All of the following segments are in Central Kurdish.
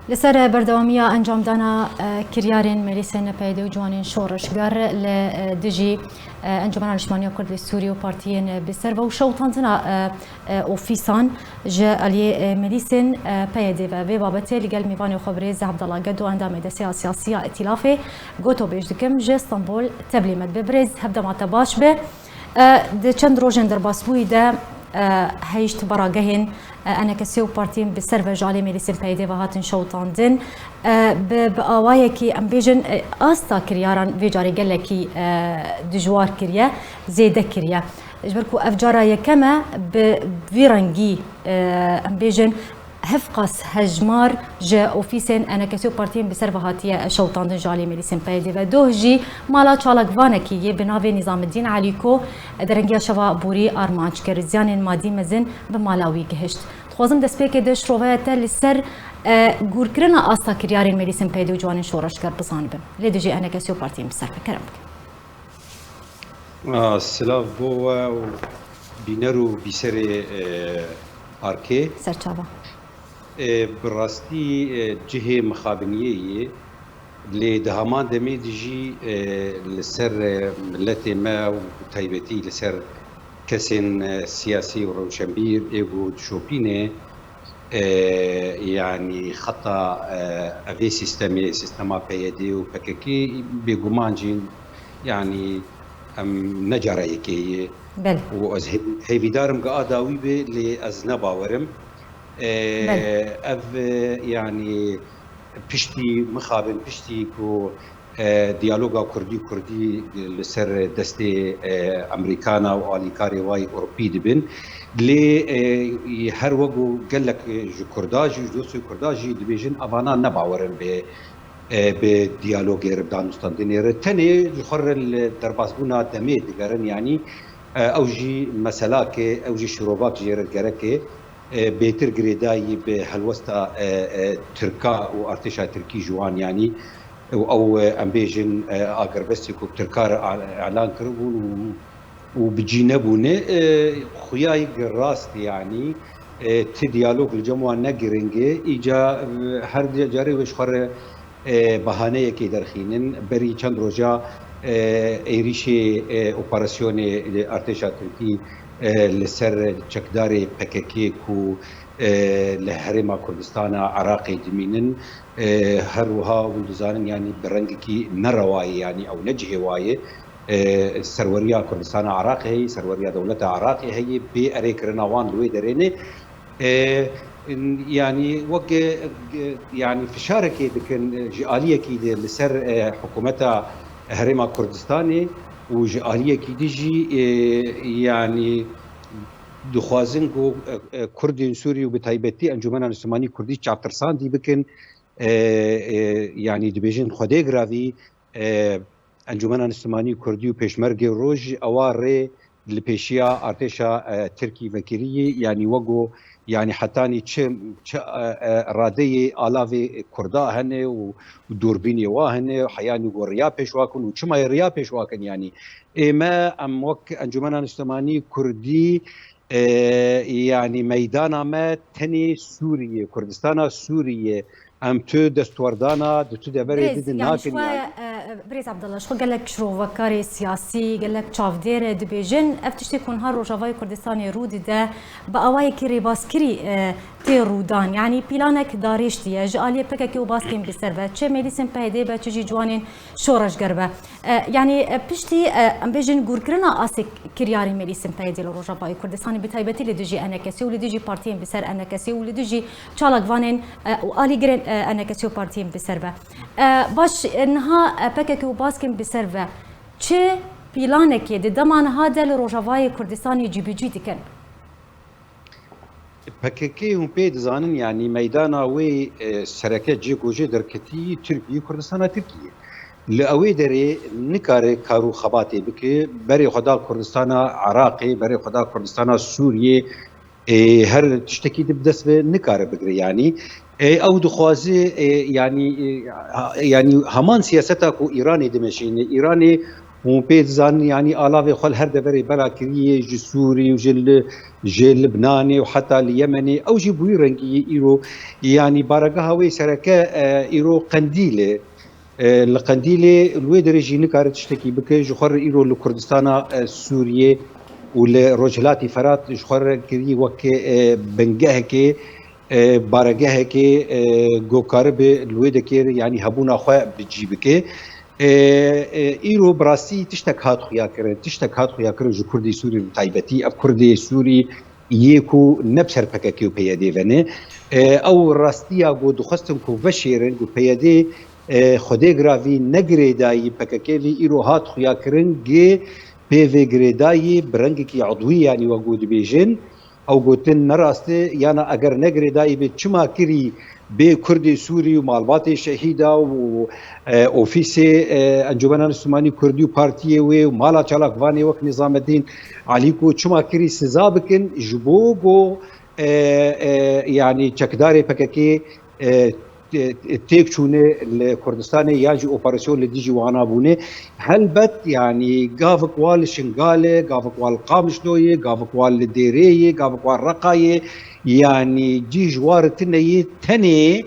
لسر بردوامية أنجام دانا كريارين مليسن بيدو جوانين شورش قار لدجي أنجمان الإجتماعية الكرد السوري وبارتيين بسربة وشوطانتنا أوفيسان جاء لي مليسن بيدو ببابتي لقال ميباني وخبريز عبد الله قدو عندما دسيا سياسية ائتلافي قوتو بيش دكم جا اسطنبول تبليمت ببريز هبدا ما تباش به ده چند روژن در باسبوی ده هیشت براغهن انا كسيو بارتيم بسرفه جالي ميليسن بيدي وهاتن شوطاندن بآوايا كي ام بيجن استا كرياران فيجاري قالكي دجوار كريا زيده كريا جبركو افجارا يكما بفيرانجي ام بيجن هفقس هجمار جا اوفيسن انا كسيو بارتيم بسرفه هاتيه شوطاندن جالي ميليسن بيدي ودوهجي مالا چالك فانكي بناوي نظام الدين عليكو درنگيا شوا بوري ارمانچ كرزيان مادي مزن بمالاوي گهشت خوازم دست پیک دش روایت لسر گورکرنا آستا کریارین ملیسن پیدو جوان شورش کرد بزانی بم لیدجی انا کسیو پارتیم بسر بکرم بکن سلاف بو بینرو بیسر آرکه سرچاوا براستی جهه مخابنیه لی دهمان دمی دیجی لسر ملت ما و تایبتی لسر كسن سياسي وروشنبير ايغو تشوبيني يعني خطا افي سيستما بيدي وبككي بيغومانجين يعني نجاريكي بل واز هي بدارم قاداوي بي لي ازنا باورم اف يعني بشتي مخابن بشتي كو ديالوغا كردي لسر دستي امريكانا واليكاري واي اوروبي دبن لي هر وقو قال لك جو كرداجي دوسو كرداجي دبيجن افانا نباورن بديالوغ ربدانستان دينير تاني جخر الدرباسبونا دمي دقرن يعني اوجي مسلاك اوجي شروبات جير جركي بيتر جريداي بهالوستا تركا وارتشا تركي جوان يعني او امبيجن اقربستي كو تركار اعلان كربون وبجينبونه خياي راست يعني تديالوج الجموع نجرنجي اجا هر جاري وشخر بهانه كي درخينن بري چند روجا ايريشي اوبراسيون ارتشا تركي لسر چكداري بككي كو لهرما كردستان عراقي دمينن هروها ولدزانن يعني برنجكي نرواي يعني او نجه واي سروريا كردستان عراقي هي سروريا دولة عراقي هي بأريك رناوان لوي دريني يعني وقع يعني في شاركي لكن جالية كي لسر حكومتها هرما كردستاني وجالية كي ديجي يعني دخوازن کو کردی سوری و بتایبتی انجمن الاسلامی کردی چاپترسان دی بکن يعني دبيجن خدي غرافي انجمن الاسلامی کردی و پیشمرگ روج اوار لپیشیا ارتشا ترکی وکیلی يعني وگو يعني حتاني چه رادي الاوي كردا هن ودوربيني واهن حياني غوريا پیشواكن و چما ريا پیشواكن يعني ما ام وك انجمن الاسلامی کردی يعني ميدانا ما تني سوريا كردستان سوريا ام تو دستوردانا تو دبري دد ناكن يعني بريز عبد الله شو قال لك شرو وكاري سياسي قال لك تشاف دير دبيجن افتشتي كون هارو جافاي كردستان رودي ده باواي كري باسكري تيرودان يعني بلانك داريشتي جاليه بككي وباسكين بسربه تشي ميليسن بهدي بتجي جوانين شورش قربه يعني بشتي ام بيجن غوركرنا اسك كرياري ميليسن بهدي لروجافاي كردستان بتايبتي لدجي انا كسي ولدجي بارتين بسر انا كسي ولدجي تشالك فانين والي جرين انا كسيو بارتين بسربه باش انها بككي وباسكين بسربه تشي بلانك يد دمان هذا لروجافاي كردستان جي بي جي دكن پککی هم پید زانن يعني ميدانا وي سرکت جي گوجه درکتی ترکیه کردستان ترکیه لأوي دري نكاري كارو خباتي بكي بري خدا كردستان عراقي بري خدا كردستان سوريا هر تشتكي بدس نكاري بقري يعني او دخوازي يعني همان سياستها كو ايراني دمشين ايراني وبيت زان يعني آلاف خل هر دبري بلا كريه جي سوري وجي لبناني وحتى اليمني أو جي بويرنجي إيرو يعني بارقها وي سركا إيرو قنديلة القنديلة الويدر جي نكار تشتكي بك جخر إيرو لكردستان سوريا ولرجلاتي فرات جخر كري وك بنجهك بارقهك جوكارب الويدكير يعني هبونا خوا بتجيبك ایرو براستی تشتک هات خویا کرد جو کردی سوری تایبتی اف کردی سوری یکو نبشر پککیو پیاده ونه او راستیا گو دخستم کو وشیرن گو پیاده خودی گراوی نگریدایی پککیوی ایرو هات خویا کرن گی پیوی گریدایی برنگی کی عضوی یعنی وگود بیجن او گوتن نراسته یعنی اگر نگریدایی به چما کری به کردی سوری و مالبات شهیدا و اوفیس انجمن السومانی کردی و پارتیه و مالا چالاک وانی وقت نظام الدین علی کو چما کری سزا بکن جبوگو يعني چکدار پککی تيك شونه لكردستان ياجي اوبراسيون لديجي وانا بونه هلبت يعني قافك وال شنغاله قافك وال قامشلويه قافك وال ديريه قافك وال رقايه يعني جي جوار تني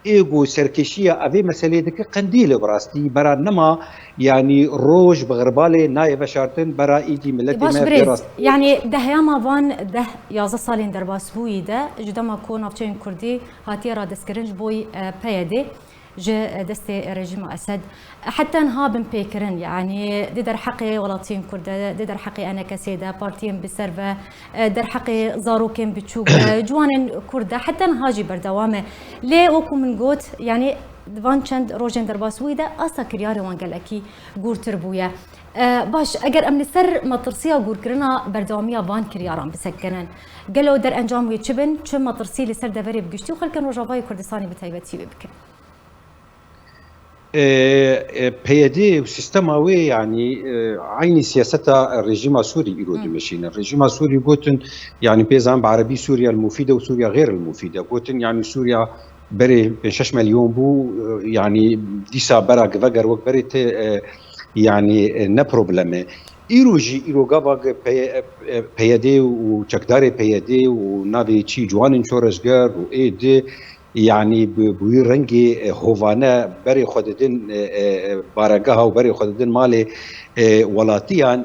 ايغو سركشيه ابي مساله دك قنديل براستي برا نما يعني روج بغرباله نايب بشارتن برا ايدي ملتي ما بريز يعني ده ما فان ده يازا سالين درباس بوي ده جدما كون افچين كردي هاتي را دسكرنج بوي بيدي جي دستي رجيم اسد حتى نهابن بيكرن يعني دي در حقي ولاتين كرده دي در حقي انا كسيده بارتيم بالسرفه در حقي زاروكين بتشوك جوان كرده حتى نهاجي بردوامه ليه وكم من قوت يعني دوان چند روجن درباسوي ده اسا كرياري وان قالكي غور تربويا باش اگر امن سر مطرسيه غور كرنا بردواميه وان كرياران بسكنن قالوا در انجام ويتشبن چ مطرسي لسر دبري بگشتي وخلكن روجاوي كردستاني بتايبتي بك بيدي وسيستماوي يعني عيني سياستها الرجيم السوري يرود ماشين الرجيم السوري قوتن يعني بيزان بعربي سوريا المفيده وسوريا غير المفيده قوتن يعني سوريا بري 6 مليون بو يعني ديسا برا فقر وقت بريت يعني نا بروبلم ایرو گاواگ پیاده و چکدار پیاده و ناوی چی جوان شورشگر و ایده يعني بوي رنگي هوفانا بري خوددن بارقها وبري خوددن مالي ولاتيان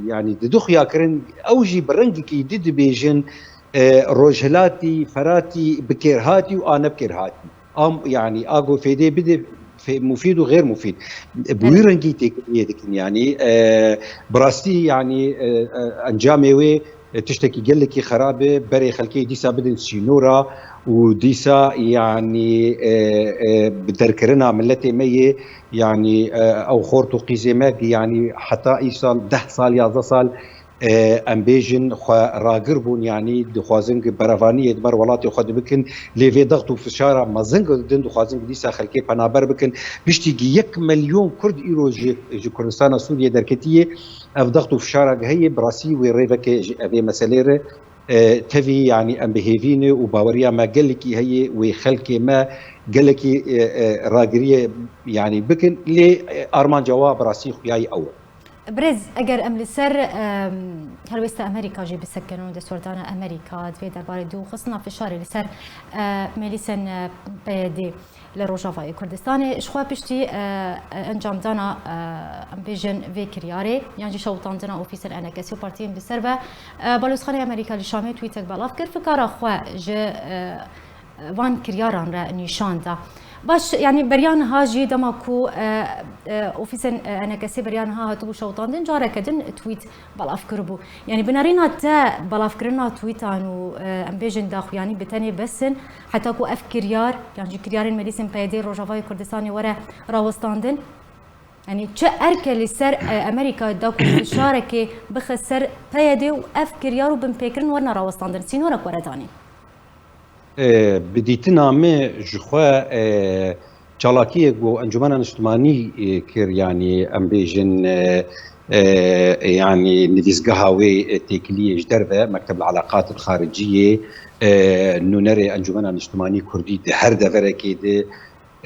يعني ددوخ ياكرن اوجي برنگي كي دد بيجن روجلاتي فراتي بكيرهاتي وانا بكيرهاتي ام يعني اغو فيدي بدي في مفيد وغير مفيد بوي رنگي تيك يعني براستي يعني انجامي تشتكي قلكي خرابه بري خلكي ديسا بدن سينورا وديسا يعني بدركرنا ملتي مية يعني او خورتو قيزيماك يعني حتى ايصال 10 صال 11 صال امبيجن راقربون يعني دخوازنك برافانيه دبر ولاتي خد بكن ليفي ضغطوا في الشارع مازنق دن دخوازنك ديسا خلكي بنابر بكن بيشتي 1 مليون كرد ايرو جي كردستان سوريا دركتيه اف ضغطوا في الشارع هي براسي ويريفك ابي مساليره تفي يعني ام بهيفيني وباوريا ما قالكي هي وخلكي ما قالكي راقريه يعني بكن لي ارمان جواب راسي خوياي اول برز اگر ام لسر هلوست امريكا جي بسكنون دستوردان امريكا دوي درباري دو خصنا في شاري لسر ميليسن بيدي لروجافاي كردستاني شخوا بشتي انجام دانا ام بيجن في كرياري يعني شوطان دنا اوفيسر انا كاسيو بارتيم بسربه بالوسخاني امريكا لشامي تويتك بالافكر فكر خوا ج وان كرياران را نيشان دا باش يعني بريان هاجي دماكو اوفيسن انا كسي بريان ها تو شوطان دن جاره كدن تويت بالافكر بو يعني بنارينا تا بالافكرنا تويتان و ام بيجن داخو يعني بتاني بسن حتى كو افكريار يعني كريارين مديسن بايدي روجافاي كردستاني ورا راوستاندن يعني تش اركل سر امريكا داكو شاركه بخسر بايدي وافكريار وبن بيكرن ورنا راوستاندن سينورا كورداني بديتنا ما جخوا چالاكي جو انجمن اجتماعي كير يعني ام بيجن يعني نفيزغهاوي تكليه جدربه مكتب العلاقات الخارجيه نونري انجمن اجتماعي كردي هر دفره كده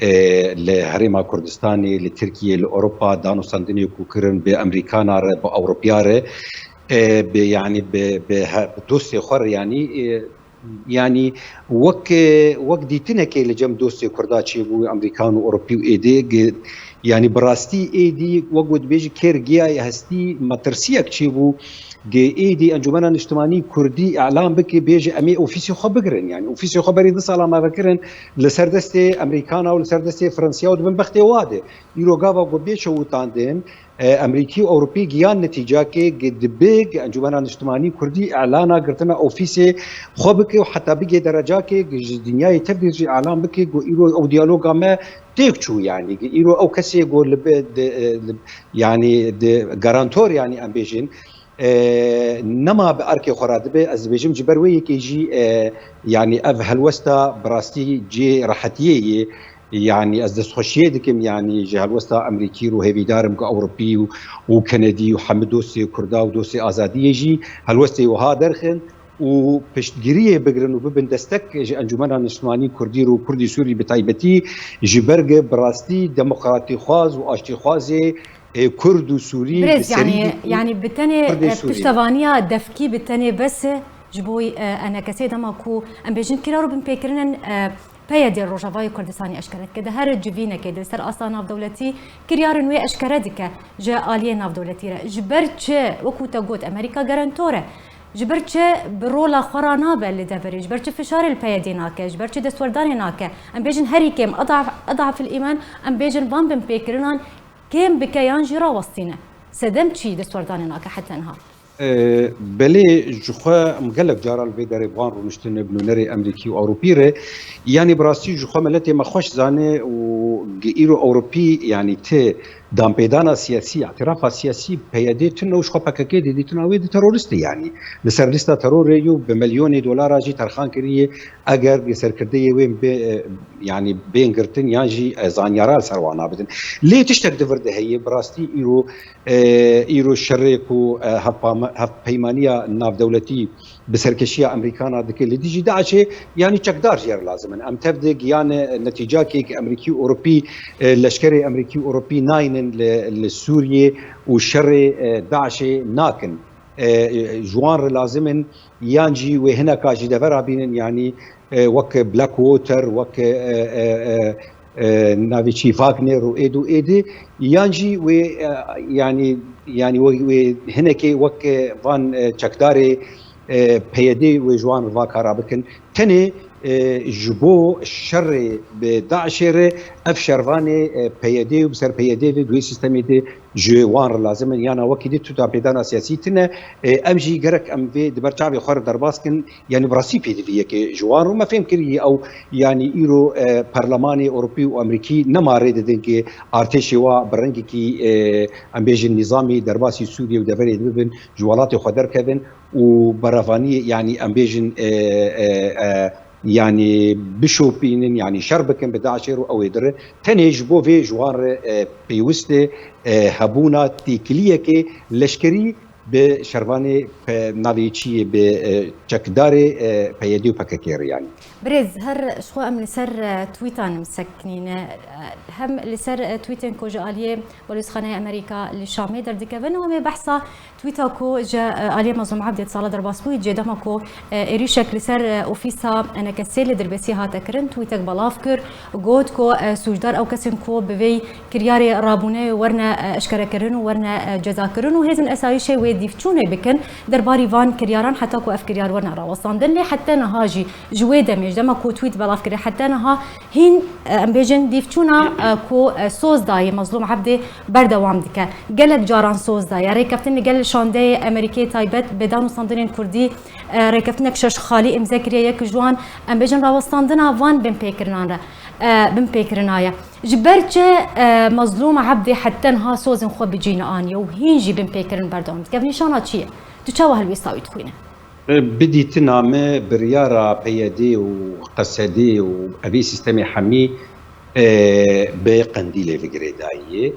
لهريما كردستاني لتركيا لاوروبا دانو ساندني كوكرن بامريكانا باوروبيا يعني بدوسي خور يعني وك ديتنا كي لجم دوسي كرداتشي بو امريكان واوروبي وايدي يعني براستي ايدي وقود بيجي كيرجيا هستي مترسيك تشيبو جي ايدي انجمنا الاجتماعي كردي اعلام بكي بيجي امي اوفيسيو خبرن يعني اوفيسيو خبري دس على ما فكرن لسردستي امريكانا ولسردستي فرنسيا ودبن بختي واده يرو غابا غبيشو وتاندين امريكي واوروبي جيان نتيجه كي قد بيج انجمنا الاجتماعي كردي اعلانا قرتنا اوفيسي خبكي وحتى بيجي درجاك الدنيا تبدي اعلام بكي او ديالوغا ما تيكشو يعني يرو او كسي يقول يعني جارانتور يعني ام بيجين نما باركي خرادبه از بيجم جبروي كيجي يعني اف هلوستا براستي جي راحتيه يعني از دسخوشيه دكم يعني جي هلوستا امريكي رو هيفي دارم اوروبي وكندي وحمدوسي كردا ودوسي ازاديه جي هلوستي وها درخن وبشتگیری بگرن و ببن دستک انجمن اجتماعی کردی رو کردی سوری بتایبتی جبرگ براستی دموکراتی خواز و آشتی خواز كرد وسوري بريز يعني بالتاني بتشتغانيا دفكي بالتاني بس جبوي انا كسيده ماكو ام بيجن كيرارو بن بيكرنن بيدي الروجافاي كردستاني اشكرت كده هر جبينا كده سر اصلا ناف دولتي كريارن وي اشكردك جاء اليه ناف دولتي جبرتش وكو تاغوت امريكا جارانتوره جبرتش برولا خرانابه اللي دافري جبرتش فشار البيدي ناكه جبرتش دستورداني ناكه ام بيجن هري كيم اضعف الايمان ام بيجن بام بن بيكرنن كم بكيان جرا وسطينا سدمت شي دستورداني ناكه حتى انها بلي جخوا مقلق جارا الفيداري بوان رونشتن بنونري امريكي واوروبي يعني براسي جخوا ملتي ما خوش زاني وغيرو اوروبي يعني تي دام بيدانا سياسي اعتراف سياسي بيدي تنو شخوا باكاكي دي تناوي دي ترورستي يعني لسر لستا ترور يو بمليون دولار جي ترخان كريه اگر يسر كرديه وين يعني بين قرتن ياجي زانيارا سروانا بدن ليه تشتك دفرده هي براستي ايرو شريكو هف بيمانيا ناف دولتي بسركشيه امريكانا دكي اللي ديجي داعشه يعني تشكدار جير لازم ام تبدق يعني نتيجه كيك امريكي اوروبي لشكري امريكي اوروبي ناين لسوريا والشر داعشه ناكن جوان لازم يانجي وهنا كاجي دفرا بين يعني وك بلاك ووتر وك نافيتشي فاغنر وايدو ايدي يانجي و يعني وهناك وك فان تشكداري بيدي وجوان فاكارا بكن تاني جبو الشر بداعشر افشرفاني بيدي وبسر بيدي دوي سيستمي دي جوان لازم يعني وكيدي تو بيدانا سياسيتنا امجي جرك ام في دبرتشابي خور درباسكن يعني براسي بيدي كي جوان وما فهم كري او يعني ايرو برلماني اوروبي وامريكي نمارد دنكي ارتشي وا برنجي كي ام بيجي النظامي درباسي سوريا ودفري دبن جوالاتي خدر كبن وبرافاني يعني ام بيجن يعني بشوبين يعني شربكن بداشر او يدر تنيج بو في جوار بيوست هبونا تيكليكي لشكري بشرباني ناليتشي بچكداري بيديو باكاكير يعني بريز هر شخو ام لسر تويتان مسكنين هم لسر تويتن كو جاليه بوليس خانه امريكا للشامي دردكفن ومي بحثا تويتا كو جا اليه مظلوم عبد صاله درباسوي جدما كو اريشك لسر اوفيسا انا كسيل دربسي هاتكرن تويتك بلافكر جود كو سوجدار او كسن كو بوي كرياري رابونه ورنا اشكركرن ورنا جزاكرن وهذن اساي شيء ويديفتشونه بكن درباري فان كرياران حتى كو اف كريار ورنا راوصان دلي حتى نهاجي جويده جدما كو تويت بلافكر حتى نها هين امبيجن ديفتشونا كو سوز داي مظلوم عبدي بردوام دكا قالك جاران سوز داي ريكفتني قال شاندي امريكي تايبت بدانو صندرين كردي ريكفتنك شش خالي امزكريا يك جوان امبيجن راوستاندنا فان بن بيكرنان بن بيكرنايا جبرت مظلوم عبدي حتى نها سوزن خو بجينا انيا وهينجي بن بيكرن بردوام دكا نشانات شي تشاو هالويساوي تخوينه بدي تنام بريارة بيدي وقصدي وأبي سيستمي حمي بقنديلة في جريداية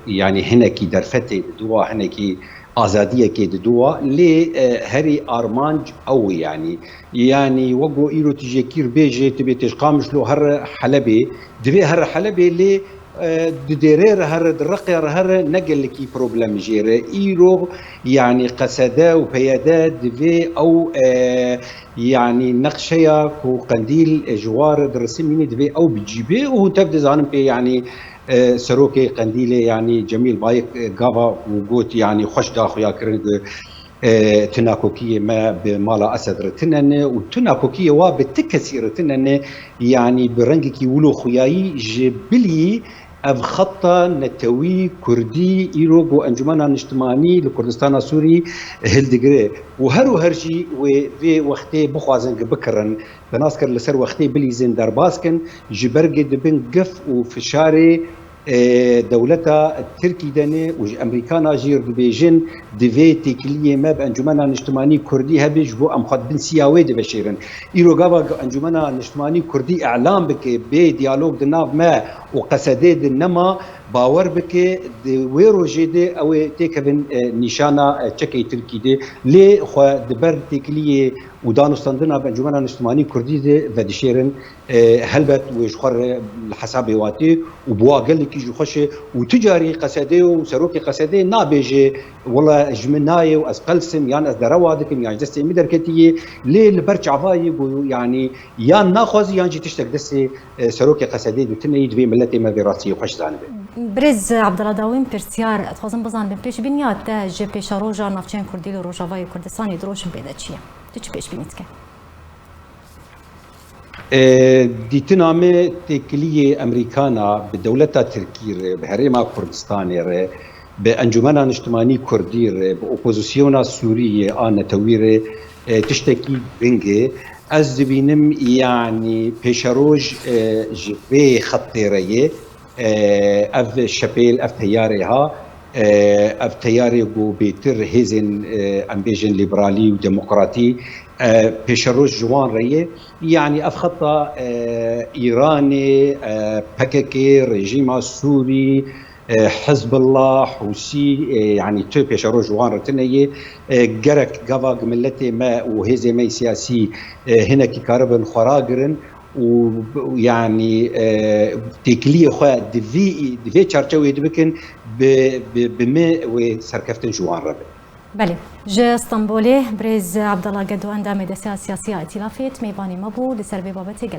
يعني هنا كي درفتي بدوا هنا كي آزادية كي دوا لي هري أرمانج أو يعني وقو إيرو تجي كير بيجي تبي تشقامش له هر حلبي دبي هر حلبي لي ديرير هر درقير هر نقل لكي بروبلم جير إيرو يعني قسدا وبيادات دبي أو يعني نقشيا كو قنديل جوار درسميني دبي أو بتجيبه وتبدأ زانم بي يعني سروكي قنديلي يعني جميل بايك قابا وقوت يعني خوش داخو يا كرنج تناكوكية ما بمالا أسد رتنن وتناكوكية وبتكسير رتنن يعني برنجكي ولو خياي جبلي اف خطة نتوي كردي ايروغ وانجمنا نجتماني لكردستان سوري هلدقري وهرو هرشي وفي وقتي بخوازن بكرن بناسكر لسر وقتي بليزن درباسكن جبرق دبن قف وفشاري دولتا تركي دني وامريكانا جير دبيجن دفي تكليه ما بانجمنا نجتماني كردي هبج بو ام خد بن سياوي دبشيرن ايروغا انجمنا نجتماني كردي اعلام بك بي ديالوج دناف ما وقصدي نما باور بك ويرو جدي او تكبن نشانا تشكي تركي دي لي خو دبر تكليه ودانستاندنا بانجمنا نجتماني كردي دي فدشيرن هلبت ويشخر الحساب واتي وبوا قال لك يجي خش وتجاري قصدي وسروكي قصدي نابيجي والله جمناي واسقلسم يعني ازدروادكم يعني دستي مدركتي ليه البرج عفاي يعني يا ناخذ يعني تشتك دستي سروكي قصدي وتني دبي ملتي ما براسي وخش زانبه برز عبد الله داوين برسيار تخوزن بزان بيش بنيات جي بيش روجا نافچين كردي روجاوي كردستاني دروشن بيدچيه تش بيش بنيتك دیتنامه تکلیه امریکانا به دولت ترکیه به هرما کردستانی ره به انجمن اجتماعی کردی ره به اپوزیسیون سوریه آن تویر تشتکی بنگه از بینم يعني پیشروج جبه خطی ریه اف شپیل اف تیارها اف تیاری بو بیتر هزن امبیجن لیبرالی و دموکراتی پیشروش جوان ریه يعني اف خطه ايراني بككي رجيم سوري حزب الله حوثي يعني تو بيشرو جوان رتنيه جرك قفاق ملتي ما وهزي مي سياسي هنا كي كاربن خراقرن ويعني تكليه خا دفي تشارتشوي دبكن بما وسركفتن جوان ربه بله جه اسطنبولي برز عبد الله قدو اندام دسا سياسيه ائتلافيه ميباني مبو لسر بابتي